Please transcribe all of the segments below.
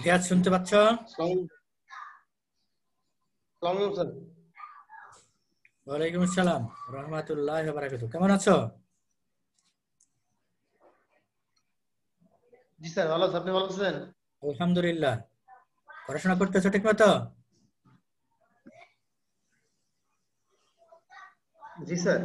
ইতিহাস শুনতে পাচ্ছ? ওয়ালাইকুম আসসালাম রাহমাতুল্লাহি ওয়া বারাকাতুহু। কেমন আছো? জি স্যার, ভালো আছি। আপনি ভালো আছেন? আলহামদুলিল্লাহ। পড়াশোনা করতেছো ঠিক মতো? জি স্যার।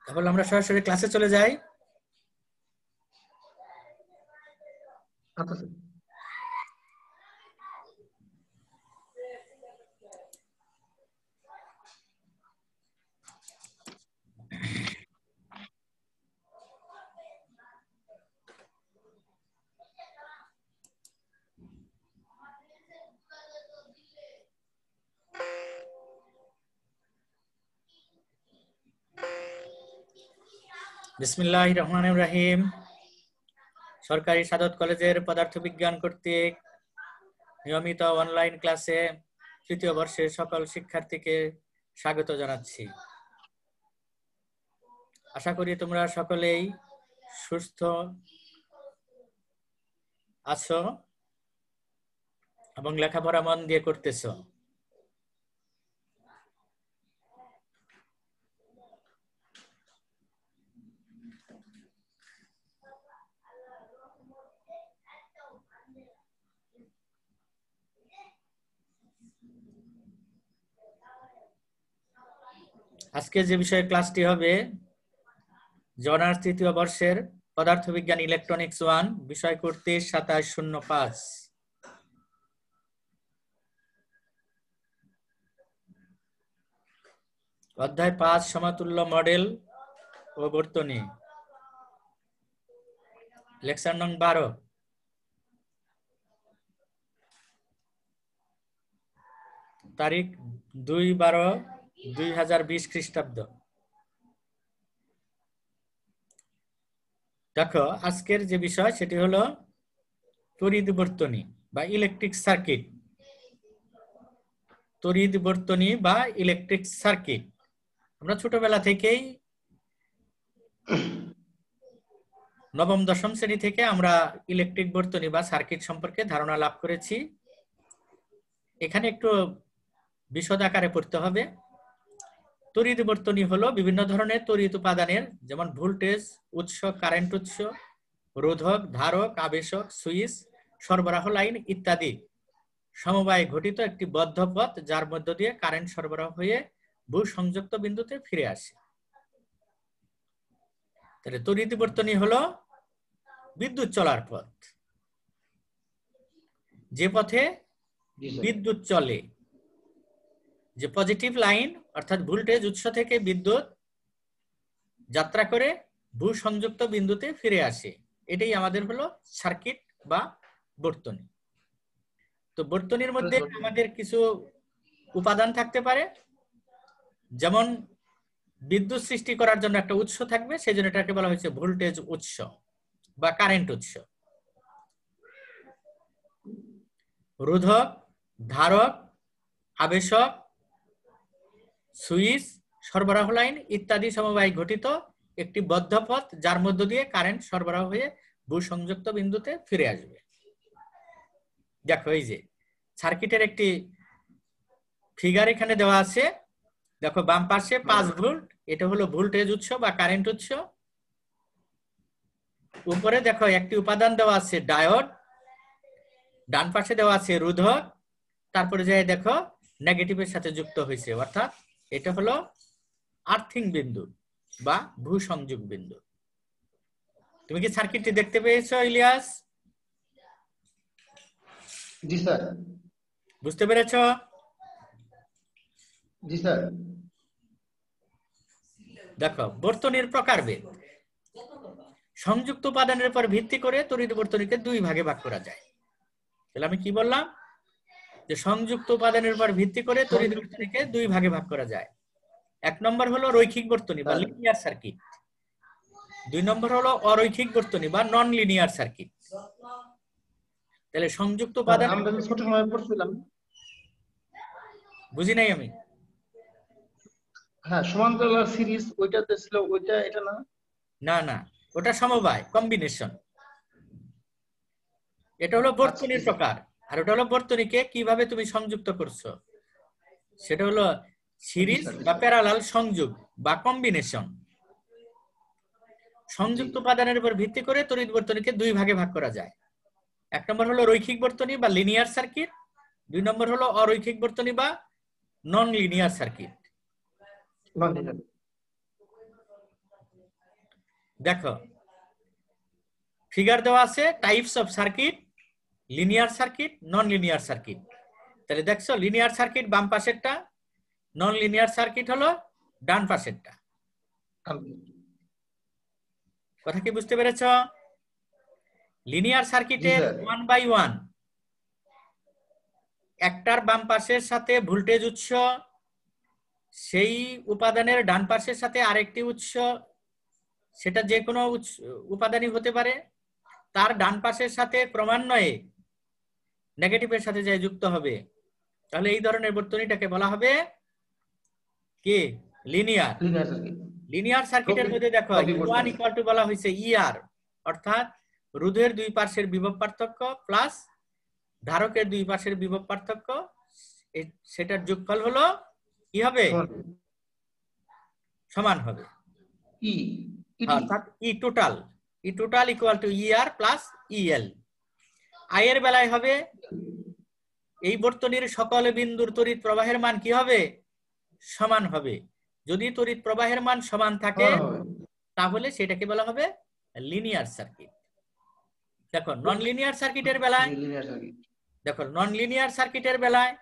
তাহলে আমরা সরাসরি ক্লাসে চলে যাই। আচ্ছা স্যার। বিসমিল্লাহির রহমানির রহিম। সরকারি সাদত কলেজের পদার্থবিজ্ঞান কর্তৃক নিয়মিত অনলাইন ক্লাসে তৃতীয় বর্ষের সকল শিক্ষার্থীকে স্বাগত জানাচ্ছি। আশা করি তোমরা সকলেই সুস্থ আছো এবং লেখাপড়া মন দিয়ে করতেছো। আজকে যে বিষয়ে ক্লাসটি হবে, অনার্স তৃতীয় বর্ষের পদার্থবিজ্ঞান ইলেকট্রনিক্স 1, বিষয় কর্তৃক 2705। অধ্যায় 5, সমতুল্য মডেল ও বর্তনী। লেকচার নং 12। তারিখ 2/12/2020 খ্রিস্টাব্দ। দেখো, আজকের যে বিষয় সেটি হলো তড়িৎ বর্তনী বা ইলেকট্রিক সার্কিট। তড়িৎ বর্তনী বা ইলেকট্রিক সার্কিট। আমরা ছোটবেলা থেকেই নবম দশম শ্রেণী থেকে আমরা ইলেকট্রিক বর্তনী বা সার্কিট সম্পর্কে ধারণা লাভ করেছি। এখানে একটু বিশদ আকারে পড়তে হবে। তড়িৎ বর্তনী হলো বিভিন্ন ধরনের তড়িৎ উপাদানের, যেমন ভোল্টেজ উৎস, কারেন্ট উৎস, রোধক, ধারক, আবেশক, সুইচ, সরবরাহ লাইন ইত্যাদি সমবায় ঘটিত একটি বদ্ধ পথ, যার মধ্য দিয়ে কারেন্ট সরবরাহ হয়ে ভূ সংযুক্ত বিন্দুতে ফিরে আসে। তাহলে তড়িৎ বর্তনী হলো বিদ্যুৎ চলার পথ, যে পথে বিদ্যুৎ চলে, যে পজিটিভ লাইন অর্থাৎ ভোল্টেজ উৎস থেকে বিদ্যুৎ যাত্রা করে ভূ সংযুক্ত বিন্দুতে ফিরে আসে। এটাই আমাদের হলো সার্কিট বা বর্তনী। তো বর্তনীর মধ্যে আমাদের কিছু উপাদান থাকতে পারে, যেমন বিদ্যুৎ সৃষ্টি করার জন্য একটা উৎস থাকবে, সেই জন্য এটাকে বলা হয়েছে ভোল্টেজ উৎস বা কারেন্ট উৎস। রোধক, ধারক, আবেশক, সুইচ, সরবরাহ লাইন ইত্যাদি সমবায় ঘটিত একটি বদ্ধ পথ, যার মধ্য দিয়ে কারেন্ট সরবরাহ হয়ে ভূ সংযুক্ত বিন্দুতে ফিরে আসবে। দেখো, এই যে সার্কিটের একটি ফিগার এখানে দেওয়া আছে। দেখো, বাম পাশে 5 ভোল্ট, এটা হলো ভোল্টেজ উৎস বা কারেন্ট উৎস। উপরে দেখো একটি উপাদান দেওয়া আছে ডায়োড, ডান পাশে দেওয়া আছে রোধক, তারপরে যাই দেখো নেগেটিভের সাথে যুক্ত হয়েছে, অর্থাৎ এটা হলো আর্থিং বিন্দু বা ভূ সংযোগ বিন্দু। তুমি কি সার্কিটটি দেখতে পেয়েছো ইলিয়াস? জি স্যার। বুঝতে পেরেছো? জি স্যার। দেখো, বর্তনীর প্রকারভেদ। সংযুক্ত উপাদানের উপর ভিত্তি করে তড়িৎ বর্তনীকে 2 ভাগে ভাগ করা যায়। তাহলে আমি কি বললাম, যে সংযুক্ত উপাদানের উপর ভিত্তি করে তড়িৎ বর্তনীকে 2 ভাগে ভাগ করা যায়। 1 নম্বর হলো রৈখিক বর্তনী বা লিনিয়ার সার্কিট। 2 নম্বর হলো অরৈখিক বর্তনী বা নন লিনিয়ার সার্কিট। তাহলে সংযুক্ত উপাদান আমরা ছোট সময় পড়ছিলাম। বুঝি নাই আমি। হ্যাঁ, সমান্তরাল সিরিজ ওইটাতে ছিল, ওইটা এটা না? না না, ওটা সমবায়, কম্বিনেশন। এটা হলো বর্তনীর প্রকার, আর ওটা হলো বর্তনীকে কিভাবে তুমি সংযুক্ত করছো, সেটা হলো সিরিজ বা প্যারালাল সংযোগ বা কম্বিনেশন। সংযুক্ত উপাদানের উপর ভিত্তি করে তড়িৎ বর্তনীকে দুই ভাগে ভাগ করা যায়। এক নম্বর হলো রৈখিক বর্তনী বা লিনিয়ার সার্কিট, দুই নম্বর হলো অরৈখিক বর্তনী বা নন লিনিয়ার সার্কিট। দেখো ফিগার দেওয়া আছে types of circuit, linear circuit, non linear circuit. তাহলে দেখছো লিনিয়ার সার্কিট বাম পাশেরটা, নন লিনিয়ার সার্কিট হলো ডান পাশেরটা। কথা কি বুঝতে পেরেছ? লিনিয়ার সার্কিটের 1/1 একটার বাম পাশের সাথে ভোল্টেজ উৎস, সেই উপাদানের ডান পাশের সাথে আরেকটি উৎস, সেটা যে কোনো উপাদানই হতে পারে, তার ডান পাশের সাথে ক্রমান্বয়ে নেগেটিভের সাথে যে যুক্ত হবে, তাহলে এই ধরনের বর্তনীটাকে বলা হবে কি? লিনিয়ার। লিনিয়ার সার্কিটের মধ্যে দেখো U1 ইকুয়াল টু বলা হয়েছে ER, অর্থাৎ রোধের দুই পাশের বিভব পার্থক্য প্লাস ধারকের দুই পাশের বিভব পার্থক্য, সেটার যোগফল হলো কি হবে? সমান হবে। অর্থাৎ I total equal to ER plus EL। I এর বেলায় হবে এই বর্তনীর সকল বিন্দুর তড়িৎ প্রবাহের মান কি হবে? সমান হবে। যদি তড়িৎ প্রবাহের মান সমান থাকে তাহলে সেটাকে বলা হবে লিনিয়ার সার্কিট। দেখো নন লিনিয়ার সার্কিটের বেলায়,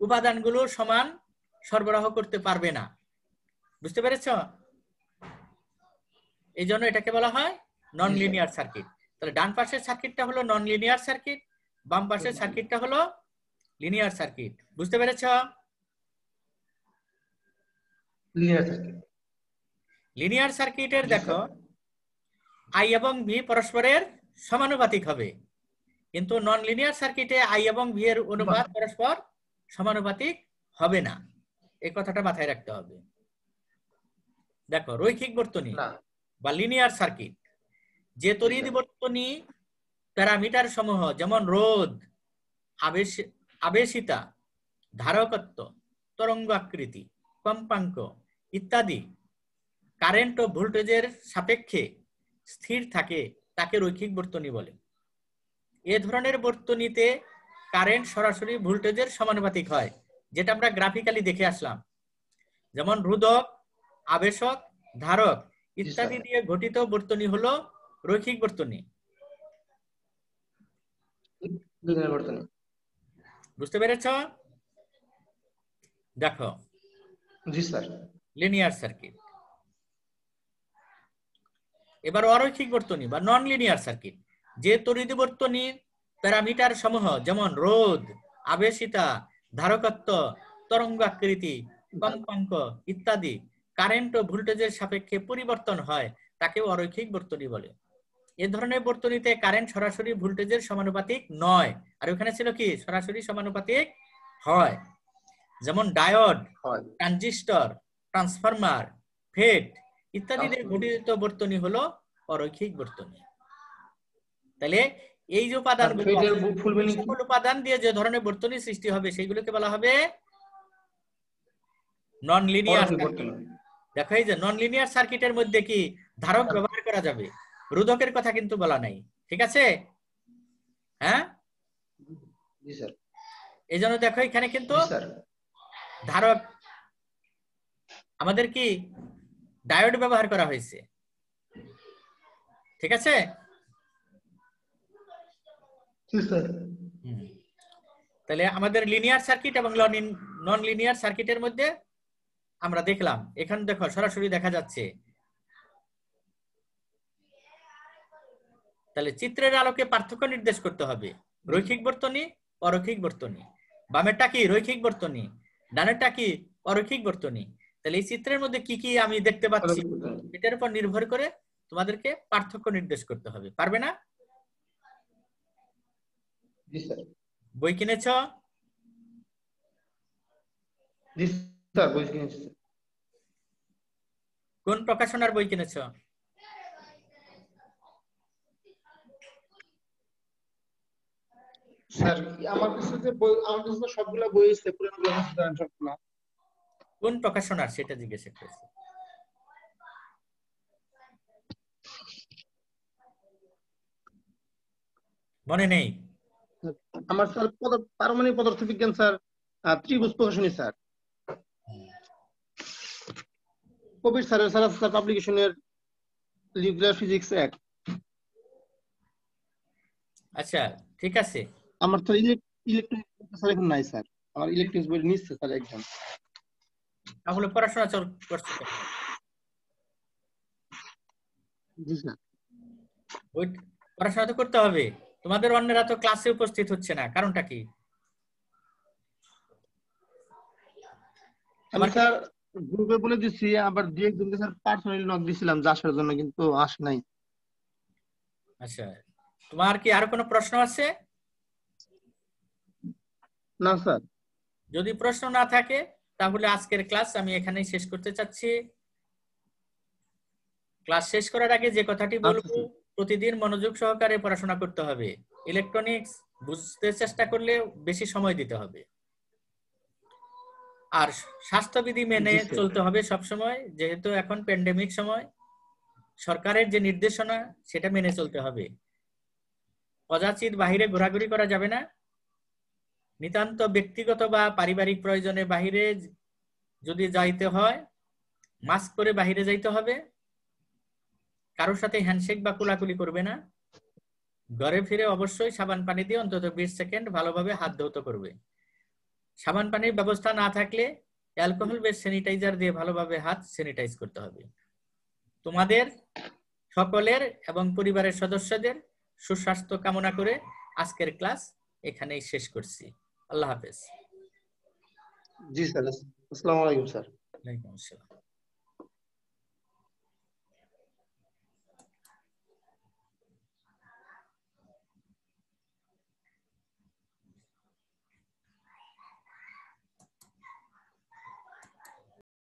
উপাদানগুলো সমান সরবরাহ করতে পারবে না। বুঝতে পেরেছ? এই জন্য এটাকে বলা হয় নন লিনিয়ার সার্কিট। তাহলে ডান পাশের সার্কিটটা হলো নন লিনিয়ার সার্কিট, বাম পাশের সার্কিটটা হলো লিনিয়ার সার্কিট। বুঝতে পেরেছ? লিনিয়ার সার্কিটের দেখো আই এবং ভি পরস্পরের সমানুপাতিক হবে, কিন্তু নন লিনিয়ার সার্কিটে আই এবং ভি এর অনুপাত পরস্পর সমানুপাতিক হবে না। এই কথাটা মাথায় রাখতে হবে। দেখো রৈখিক বর্তনী বা লিনিয়ার সার্কিট, যে তড়িৎ বর্তনী প্যারামিটার সমূহ যেমন রোধ, আবেশিতা, ধারকত্ব, তরঙ্গ আকৃতি, কম্পাঙ্ক ইত্যাদি কারেন্ট ও ভোল্টেজের সাপেক্ষে স্থির থাকে তাকে রৈখিক বর্তনী বলে। এ ধরনের বর্তনীতে কারেন্ট সরাসরি ভোল্টেজের সমানুপাতিক হয়, যেটা আমরা গ্রাফিক্যালি দেখে আসলাম। যেমন রোধক, আবেশক, ধারক ইত্যাদি দিয়ে গঠিত বর্তনী হলো রৈখিক বর্তনী। বুঝতে পেরেছ? দেখো লিনিয়ার সার্কিট। এবার অরৈখিক বর্তনী বা নন লিনিয়ার সার্কিট, যে তড়িৎ বর্তনীর প্যারামিটার সমূহ যেমন রোধ, আবেশিতা, ধারকত্ব, তরঙ্গ আকৃতি, কম্পাঙ্ক ইত্যাদি কারেন্ট ও ভোল্টেজের সাপেক্ষে পরিবর্তন হয় তাকে অরৈখিক বর্তনী বলে। এ ধরনের বর্তনীতে কারেন্ট সরাসরি ভোল্টেজের সমানুপাতিক নয়, আর ওখানে ছিল কি? সরাসরি সমানুপাতিক হয়। যেমন ডায়োড, ট্রানজিস্টর, ট্রান্সফরমার, ফেট ইত্যাদি দিয়ে গঠিত বর্তনী হলো অরৈখিক বর্তনী। তাহলে এই যে উপাদানগুলো আছে, সকল উপাদান দিয়ে যে ধরনের বর্তনী সৃষ্টি হবে সেগুলোকে বলা হবে নন লিনিয়ার সার্কিট। দেখো এই যে নন লিনিয়ার সার্কিটের মধ্যে কি ধারক ব্যবহার করা যাবে, রোধকের কথা কিন্তু বলা নাই। ঠিক আছে? হ্যাঁ, এই জন্য দেখো এখানে কিন্তু ধারক আমাদের কি ডায়োড ব্যবহার করা হয়েছে। ঠিক আছে? তাহলে আমাদের লিনিয়ার সার্কিট এবং নন লিনিয়ার সার্কিটের মধ্যে আমরা দেখলাম, এখানে দেখো সরাসরি দেখা যাচ্ছে। তাহলে চিত্রের আলোকে পার্থক্য নির্দেশ করতে হবে। রৈখিক বর্তনী, অরৈখিক বর্তনী। বামেরটা কি? রৈখিক বর্তনী, ডানেরটা কি? অরৈখিক বর্তনী। তাহলে এই চিত্রের মধ্যে কি কি আমি দেখতে পাচ্ছি এটার উপর নির্ভর করে তোমাদেরকে পার্থক্য নির্দেশ করতে হবে। পারবে না? বই কিনেছ? কোন প্রকাশনার বই কিনেছ? স্যার আমার কাছে যে বই, আমার কাছে তো সবগুলা বই আছে, পুরানো বই আছে স্যার সবগুলা। কোন প্রকাশনার সেটা জিজ্ঞেস করছি। মনে নেই? আমার স্যার পারমাণবিক পদার্থবিজ্ঞান স্যার, ত্রিভুজ প্রকাশনী স্যার। কবির স্যারের স্যার আছে স্যার পাবলিকেশনের লিনিয়ার ফিজিক্স 1। আচ্ছা, ঠিক আছে। আমার তো ইলেকট্রনিক্স স্যার এখন নাই স্যার, আমার ইলেকট্রনিক্স বই নিচ্ছে স্যার একজন। তাহলে পড়াশোনা করছো কেন? জি স্যার। ওই পড়াশোনা তো করতে হবে। তোমাদের অন্যরা তো ক্লাসে উপস্থিত হচ্ছে না, কারণটা কি? আমি তোমার কি? স্যার গ্রুপে বলে দিচ্ছি, আবার দুই একজনকে স্যার পার্সোনালি নক দিছিলাম যে আসার জন্য, কিন্তু আসে নাই। আচ্ছা, তোমার কি আরো কোনো প্রশ্ন আছে? না স্যার। যদি প্রশ্ন না থাকে তাহলে আজকের ক্লাস আমি এখানেই শেষ করতে চাচ্ছি। ক্লাস শেষ করার আগে যে কথাটি আচ্ছা বলবো, স্যার। প্রতিদিন মনোযোগ সহকারে পড়াশোনা করতে হবে। ইলেকট্রনিক্স বুঝতে চেষ্টা করলে বেশি সময় দিতে হবে। আর স্বাস্থ্যবিধি মেনে জি স্যার। চলতে হবে সব সময়, যেহেতু এখন প্যান্ডেমিক সময়। সরকারের যে নির্দেশনা সেটা মেনে চলতে হবে। কদাচিৎ বাহিরে ঘোরাঘুরি করা যাবে না। নিতান্ত ব্যক্তিগত বা পারিবারিক প্রয়োজনে বাহিরে যদি যাইতে হয়, মাস্ক পরে বাহিরে যাইতে হবে। কারোর সাথে হ্যান্ডশেক বা কোলাকুলি করবে না। ঘরে ফিরে অবশ্যই সাবান পানি দিয়ে অন্তত 20 সেকেন্ড ভালোভাবে হাত ধৌত করবে। সাবান পানির ব্যবস্থা না থাকলে অ্যালকোহল বেস স্যানিটাইজার দিয়ে ভালোভাবে হাত স্যানিটাইজ করতে হবে। তোমাদের সকলের এবং পরিবারের সদস্যদের সুস্বাস্থ্য কামনা করে আজকের ক্লাস এখানেই শেষ করছি। আল্লাহ হাফেজ। জি স্যার। আসসালামু আলাইকুম স্যার। ওয়ালাইকুম আসসালাম।